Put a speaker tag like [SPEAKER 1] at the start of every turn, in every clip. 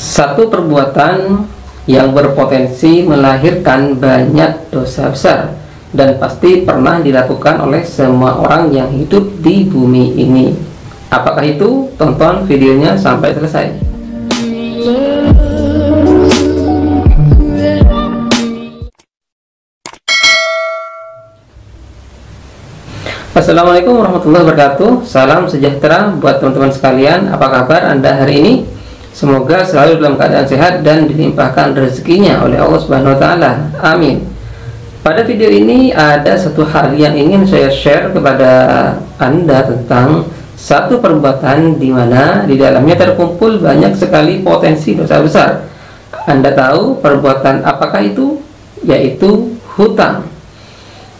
[SPEAKER 1] Satu perbuatan yang berpotensi melahirkan banyak dosa besar dan pasti pernah dilakukan oleh semua orang yang hidup di bumi ini. Apakah itu? Tonton videonya sampai selesai. Assalamualaikum warahmatullahi wabarakatuh. Salam sejahtera buat teman-teman sekalian. Apa kabar Anda hari ini? Semoga selalu dalam keadaan sehat dan dilimpahkan rezekinya oleh Allah Subhanahu wa Ta'ala. Amin. Pada video ini ada satu hal yang ingin saya share kepada Anda tentang satu perbuatan di mana di dalamnya terkumpul banyak sekali potensi dosa besar. Anda tahu perbuatan apakah itu? Yaitu hutang.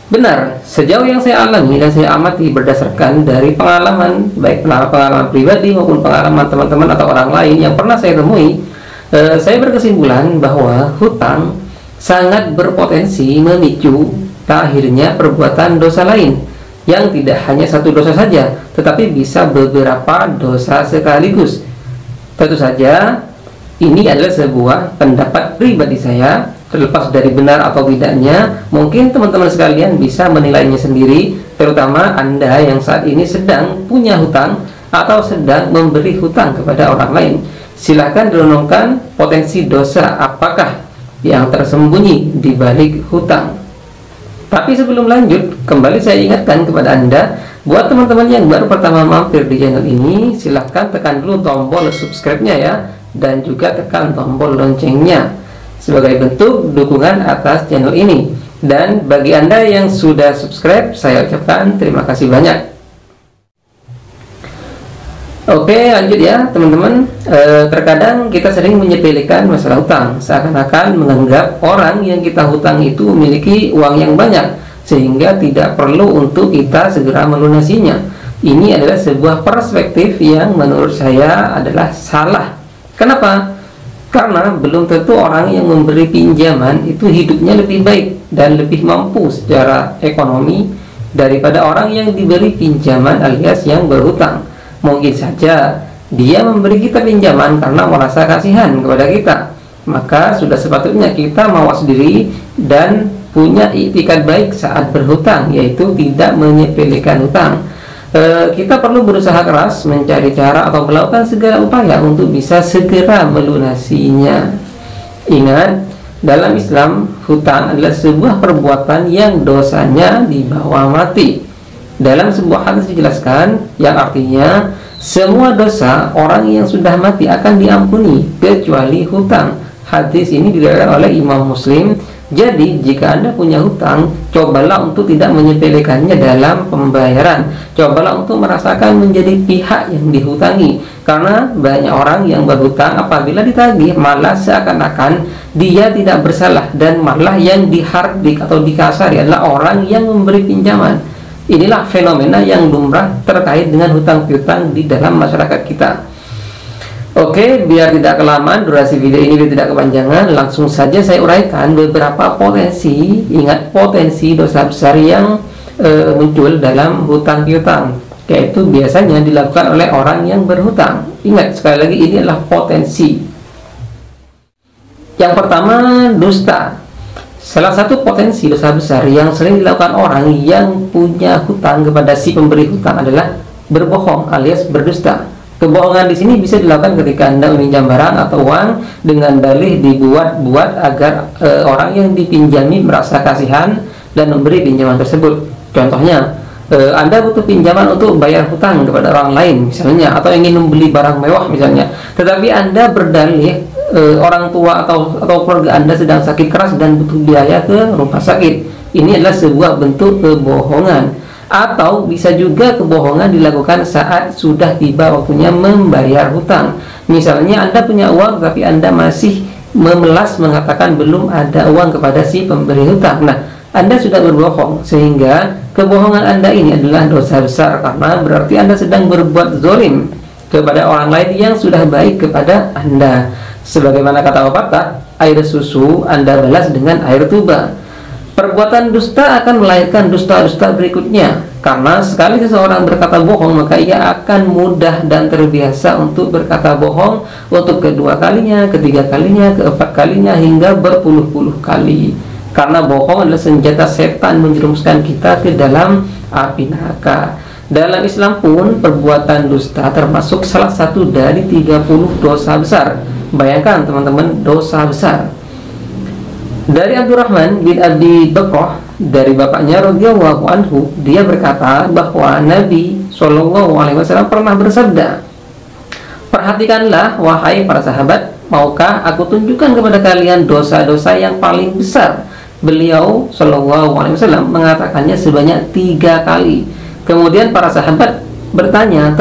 [SPEAKER 1] Benar, sejauh yang saya alami dan saya amati berdasarkan dari pengalaman, baik pengalaman pribadi maupun pengalaman teman-teman atau orang lain yang pernah saya temui, saya berkesimpulan bahwa hutang sangat berpotensi memicu lahirnya perbuatan dosa lain yang tidak hanya satu dosa saja, tetapi bisa beberapa dosa sekaligus. Tentu saja ini adalah sebuah pendapat pribadi saya. Terlepas dari benar atau tidaknya, mungkin teman-teman sekalian bisa menilainya sendiri, terutama Anda yang saat ini sedang punya hutang atau sedang memberi hutang kepada orang lain. Silahkan renungkan potensi dosa apakah yang tersembunyi di balik hutang. Tapi sebelum lanjut, kembali saya ingatkan kepada Anda, buat teman-teman yang baru pertama mampir di channel ini, silahkan tekan dulu tombol subscribe-nya ya, dan juga tekan tombol loncengnya sebagai bentuk dukungan atas channel ini. Dan bagi Anda yang sudah subscribe, saya ucapkan terima kasih banyak. Oke, lanjut ya teman-teman. Terkadang kita sering menyepelekan masalah hutang, seakan-akan menganggap orang yang kita hutang itu memiliki uang yang banyak sehingga tidak perlu untuk kita segera melunasinya. Ini adalah sebuah perspektif yang menurut saya adalah salah. Kenapa? Karena belum tentu orang yang memberi pinjaman itu hidupnya lebih baik dan lebih mampu secara ekonomi daripada orang yang diberi pinjaman alias yang berhutang. Mungkin saja dia memberi kita pinjaman karena merasa kasihan kepada kita. Maka sudah sepatutnya kita mawas diri dan punya itikad baik saat berhutang, yaitu tidak menyepelekan hutang. Kita perlu berusaha keras mencari cara atau melakukan segala upaya untuk bisa segera melunasinya. Ingat, dalam Islam hutang adalah sebuah perbuatan yang dosanya di bawah mati. Dalam sebuah hadis dijelaskan yang artinya semua dosa orang yang sudah mati akan diampuni kecuali hutang. Hadis ini diriwayatkan oleh Imam Muslim. Jadi jika Anda punya hutang, cobalah untuk tidak menyepelekannya dalam pembayaran. Cobalah untuk merasakan menjadi pihak yang dihutangi. Karena banyak orang yang berhutang apabila ditagih malah seakan-akan dia tidak bersalah, dan malah yang dihardik atau dikasari adalah orang yang memberi pinjaman. Inilah fenomena yang lumrah terkait dengan hutang piutang di dalam masyarakat kita. Oke, biar tidak kelamaan durasi video ini, biar tidak kepanjangan, langsung saja saya uraikan beberapa potensi. Ingat, potensi dosa besar yang muncul dalam hutang piutang, yaitu biasanya dilakukan oleh orang yang berhutang. Ingat, sekali lagi ini adalah potensi. Yang pertama, dusta. Salah satu potensi dosa besar yang sering dilakukan orang yang punya hutang kepada si pemberi hutang adalah berbohong alias berdusta. Kebohongan di sini bisa dilakukan ketika Anda meminjam barang atau uang dengan dalih dibuat-buat agar orang yang dipinjami merasa kasihan dan memberi pinjaman tersebut. Contohnya, Anda butuh pinjaman untuk bayar hutang kepada orang lain misalnya, atau ingin membeli barang mewah misalnya, tetapi Anda berdalih orang tua atau keluarga Anda sedang sakit keras dan butuh biaya ke rumah sakit. Ini adalah sebuah bentuk kebohongan. Atau bisa juga kebohongan dilakukan saat sudah tiba waktunya membayar hutang. Misalnya Anda punya uang tapi Anda masih memelas mengatakan belum ada uang kepada si pemberi hutang. Nah, Anda sudah berbohong, sehingga kebohongan Anda ini adalah dosa besar karena berarti Anda sedang berbuat zalim kepada orang lain yang sudah baik kepada Anda. Sebagaimana kata pepatah, air susu Anda balas dengan air tuba. Perbuatan dusta akan melahirkan dusta-dusta berikutnya. Karena sekali seseorang berkata bohong, maka ia akan mudah dan terbiasa untuk berkata bohong untuk kedua kalinya, ketiga kalinya, keempat kalinya, hingga berpuluh-puluh kali. Karena bohong adalah senjata setan menjerumuskan kita ke dalam api neraka. Dalam Islam pun perbuatan dusta termasuk salah satu dari 30 dosa besar. Bayangkan teman-teman, dosa besar. Dari Abdurrahman bin Abi Bakrah, dari bapaknya radhiyallahu anhu, dia berkata bahwa Nabi SAW pernah bersabda, "Perhatikanlah wahai para sahabat, maukah aku tunjukkan kepada kalian dosa-dosa yang paling besar?" Beliau SAW mengatakannya sebanyak 3 kali. Kemudian para sahabat bertanya,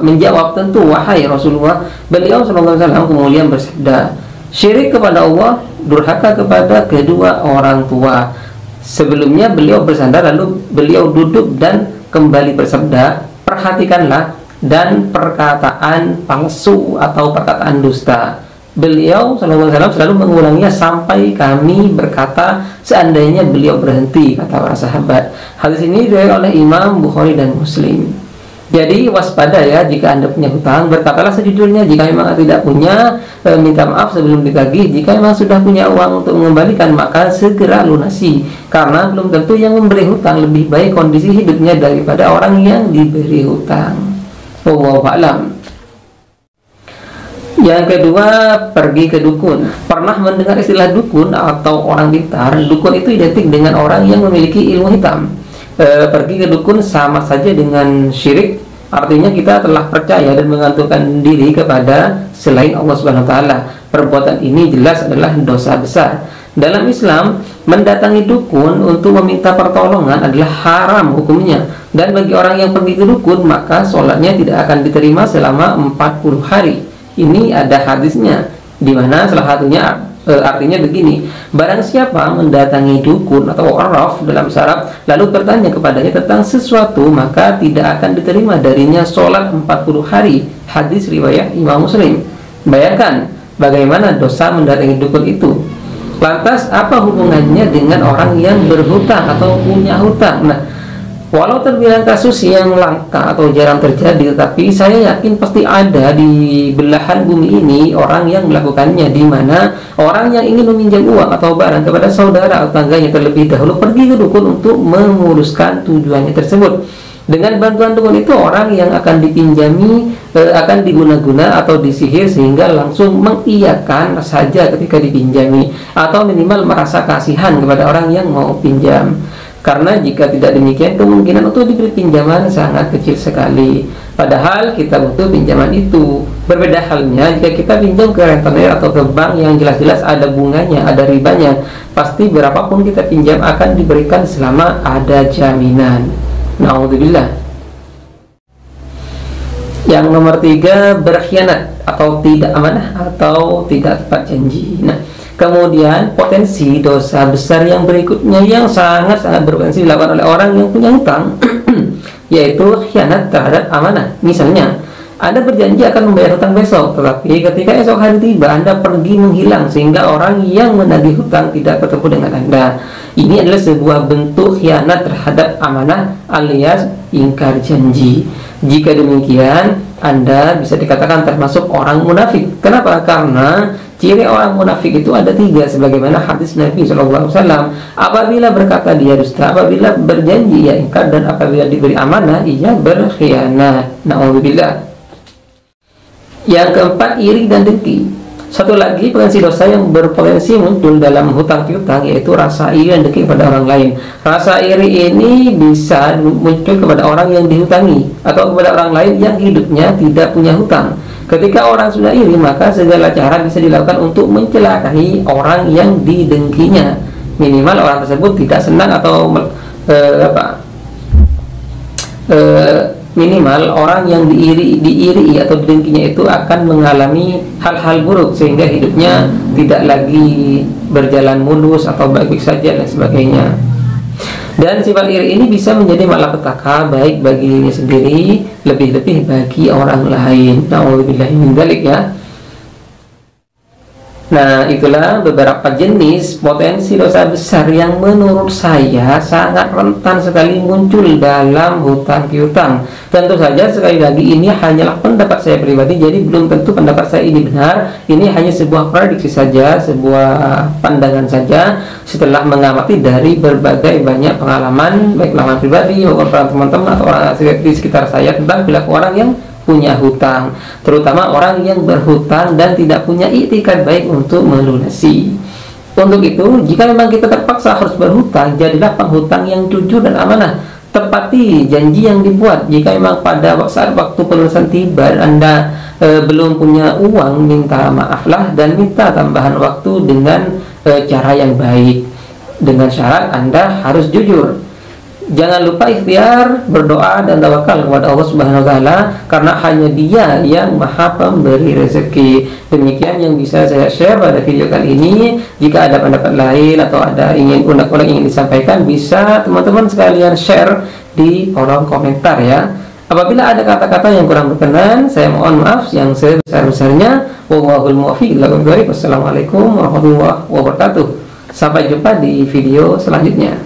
[SPEAKER 1] menjawab, tentu wahai Rasulullah. Beliau SAW kemudian bersabda, "Syirik kepada Allah, durhaka kepada kedua orang tua." Sebelumnya beliau bersandar, lalu beliau duduk dan kembali bersabda, "Perhatikanlah dan perkataan palsu atau perkataan dusta." Beliau SAW selalu mengulanginya sampai kami berkata seandainya beliau berhenti, kata para sahabat. Hadis ini diriwayatkan oleh Imam Bukhari dan Muslim. Jadi waspada ya, jika Anda punya hutang, berkatalah sejujurnya. Jika memang tidak punya, minta maaf sebelum ditagih. Jika memang sudah punya uang untuk mengembalikan, maka segera lunasi. Karena belum tentu yang memberi hutang lebih baik kondisi hidupnya daripada orang yang diberi hutang. Wallahu a'lam. Yang kedua, pergi ke dukun. Pernah mendengar istilah dukun atau orang pintar? Dukun itu identik dengan orang yang memiliki ilmu hitam. Pergi ke dukun sama saja dengan syirik. Artinya kita telah percaya dan menggantungkan diri kepada selain Allah Subhanahu wa taala. Perbuatan ini jelas adalah dosa besar. Dalam Islam, mendatangi dukun untuk meminta pertolongan adalah haram hukumnya. Dan bagi orang yang pergi ke dukun, maka sholatnya tidak akan diterima selama 40 hari. Ini ada hadisnya, di mana salah satunya artinya begini: barang siapa mendatangi dukun atau arraf dalam syarab lalu bertanya kepadanya tentang sesuatu, maka tidak akan diterima darinya sholat 40 hari. Hadis riwayat Imam Muslim. Bayangkan bagaimana dosa mendatangi dukun itu. Lantas apa hubungannya dengan orang yang berhutang atau punya hutang? Nah, walau terbilang kasus yang langka atau jarang terjadi, tetapi saya yakin pasti ada di belahan bumi ini orang yang melakukannya, di mana orang yang ingin meminjam uang atau barang kepada saudara atau tangganya terlebih dahulu pergi ke dukun untuk menguruskan tujuannya tersebut. Dengan bantuan dukun itu, orang yang akan dipinjami akan diguna-guna atau disihir sehingga langsung mengiyakan saja ketika dipinjami, atau minimal merasa kasihan kepada orang yang mau pinjam. Karena jika tidak demikian, kemungkinan untuk diberi pinjaman sangat kecil sekali. Padahal kita butuh pinjaman itu. Berbeda halnya jika kita pinjam ke rentenir atau ke bank yang jelas-jelas ada bunganya, ada ribanya. Pasti berapapun kita pinjam akan diberikan selama ada jaminan. Na'udzubillah. Yang nomor 3, berkhianat atau tidak amanah atau tidak tepat janji. Nah, kemudian potensi dosa besar yang berikutnya yang sangat-sangat berpotensi dilakukan oleh orang yang punya hutang yaitu khianat terhadap amanah. Misalnya, Anda berjanji akan membayar hutang besok, tetapi ketika esok hari tiba Anda pergi menghilang sehingga orang yang menagih hutang tidak bertemu dengan Anda. Ini adalah sebuah bentuk khianat terhadap amanah alias ingkar janji. Jika demikian, Anda bisa dikatakan termasuk orang munafik. Kenapa? Karena ciri orang munafik itu ada 3, sebagaimana hadis Nabi SAW. Apabila berkata dia dusta, apabila berjanji ia ingkar, dan apabila diberi amanah ia berkhianat. Na'udzubillah. Yang keempat, iri dan dengki. Satu lagi potensi dosa yang berpotensi muncul dalam hutang piutang yaitu rasa iri dan dengki kepada orang lain. Rasa iri ini bisa muncul kepada orang yang dihutangi atau kepada orang lain yang hidupnya tidak punya hutang. Ketika orang sudah iri, maka segala cara bisa dilakukan untuk mencelakai orang yang didengkinya. Minimal orang tersebut tidak senang atau minimal orang yang diiri atau didengkinya itu akan mengalami hal-hal buruk sehingga hidupnya tidak lagi berjalan mulus atau baik-baik saja dan sebagainya. Dan sifat iri ini bisa menjadi malapetaka baik bagi dirinya sendiri, lebih-lebih bagi orang lain. Na'udzubillahi min dzalik ya. Nah, itulah beberapa jenis potensi dosa besar yang menurut saya sangat rentan sekali muncul dalam hutang piutang. Tentu saja sekali lagi ini hanyalah pendapat saya pribadi, jadi belum tentu pendapat saya ini benar. Ini hanya sebuah prediksi saja, sebuah pandangan saja setelah mengamati dari berbagai banyak pengalaman, baik pengalaman pribadi maupun teman-teman atau orang di sekitar saya tentang perilaku orang yang punya hutang, terutama orang yang berhutang dan tidak punya itikad baik untuk melunasi. Untuk itu, jika memang kita terpaksa harus berhutang, jadilah penghutang yang jujur dan amanah. Tepati janji yang dibuat. Jika memang pada saat waktu pelunasan tiba Anda belum punya uang, minta maaflah dan minta tambahan waktu dengan cara yang baik. Dengan syarat Anda harus jujur. Jangan lupa ikhtiar, berdoa dan tawakal kepada Allah Subhanahu wa taala, karena hanya Dia yang Maha Pemberi rezeki. Demikian yang bisa saya share pada video kali ini. Jika ada pendapat lain atau ada unek-unek ingin disampaikan, bisa teman-teman sekalian share di kolom komentar ya. Apabila ada kata-kata yang kurang berkenan, saya mohon maaf yang sebesar-besarnya. Wallahul muwaffiq ila aqwamit thoriq. Wassalamualaikum warahmatullahi wabarakatuh. Sampai jumpa di video selanjutnya.